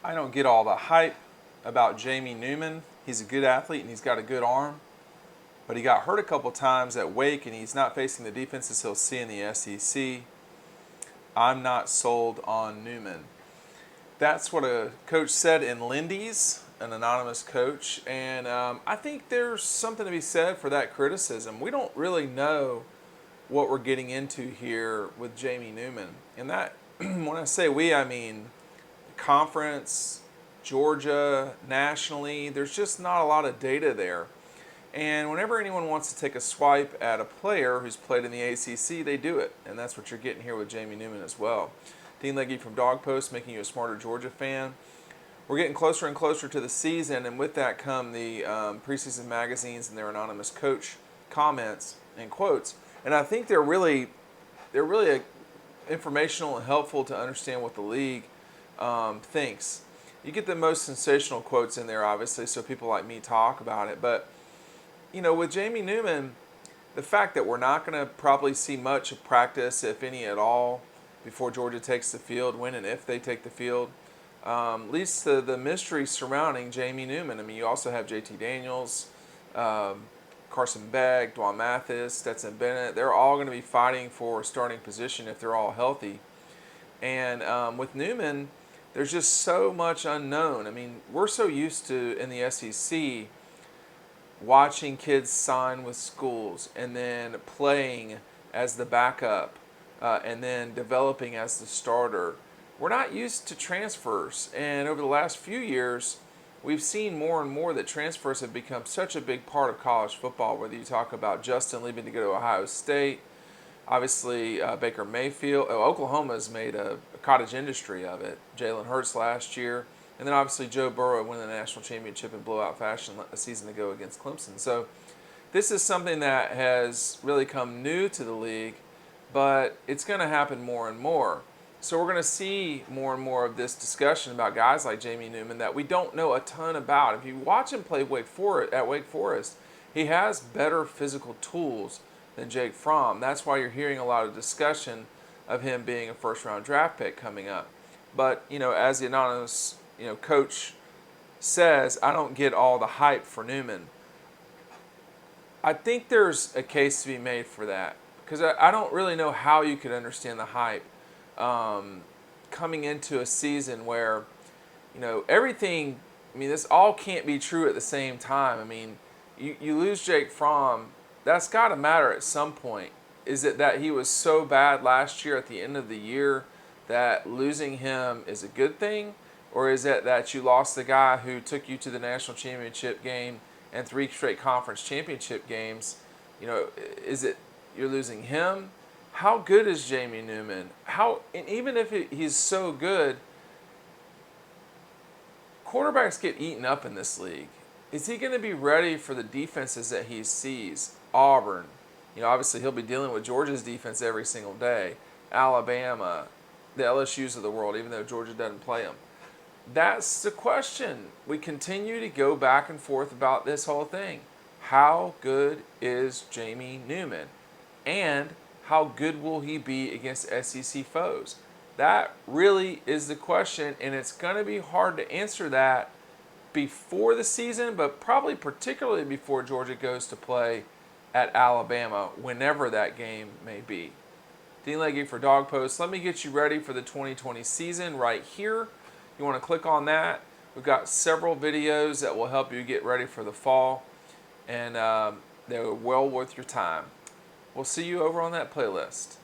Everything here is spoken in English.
I don't get all the hype about Jamie Newman. He's a good athlete and he's got a good arm, but he got hurt a couple times at Wake and he's not facing the defenses he'll see in the SEC. I'm not sold on Newman. That's what a coach said in Lindy's, an anonymous coach, and I think there's something to be said for that criticism. We don't really know what we're getting into here with Jamie Newman. And that, when I say we, I mean conference, Georgia, nationally. There's just not a lot of data there. And whenever anyone wants to take a swipe at a player who's played in the ACC, they do it. And that's what you're getting here with Jamie Newman as well. Dean Legge from Dog Post, making you a smarter Georgia fan. We're getting closer and closer to the season, and with that come the preseason magazines and their anonymous coach comments and quotes. And I think they're really informational and helpful to understand what the league thinks. You get the most sensational quotes in there, obviously, so people like me talk about it. But, you know, with Jamie Newman, the fact that we're not going to probably see much of practice, if any at all, before Georgia takes the field, when and if they take the field, leads to the mystery surrounding Jamie Newman. I mean, you also have JT Daniels, Carson Beck, Dwan Mathis, Stetson Bennett. They're all going to be fighting for a starting position if they're all healthy. And with Newman, there's just so much unknown. I mean, we're so used to, in the SEC, watching kids sign with schools and then playing as the backup and then developing as the starter. We're not used to transfers. And over the last few years, we've seen more and more that transfers have become such a big part of college football, whether you talk about Justin leaving to go to Ohio State, obviously Baker Mayfield. Oklahoma's made a cottage industry of it. Jalen Hurts last year. And then obviously Joe Burrow winning the national championship in blowout fashion a season ago against Clemson. So this is something that has really come new to the league, but it's going to happen more and more. So we're going to see more and more of this discussion about guys like Jamie Newman that we don't know a ton about. If you watch him play at Wake Forest, he has better physical tools than Jake Fromm. That's why you're hearing a lot of discussion of him being a first-round draft pick coming up. But, you know, as the anonymous, coach says, I don't get all the hype for Newman. I think there's a case to be made for that because I don't really know how you could understand the hype coming into a season where, everything, this all can't be true at the same time. I mean, you lose Jake Fromm, that's got to matter at some point. Is it that he was so bad last year at the end of the year that losing him is a good thing? Or is it that you lost the guy who took you to the national championship game and 3 straight conference championship games? Is it you're losing him? How good is Jamie Newman? And even if he's so good, quarterbacks get eaten up in this league. Is he going to be ready for the defenses that he sees? Auburn, obviously he'll be dealing with Georgia's defense every single day. Alabama, the LSUs of the world, even though Georgia doesn't play them. That's the question. We continue to go back and forth about this whole thing. How good is Jamie Newman? And how good will he be against SEC foes? That really is the question, and it's going to be hard to answer that before the season, but probably particularly before Georgia goes to play at Alabama, whenever that game may be. Dean Legge for Dog Post. Let me get you ready for the 2020 season right here. You want to click on that. We've got several videos that will help you get ready for the fall, and they're well worth your time. We'll see you over on that playlist.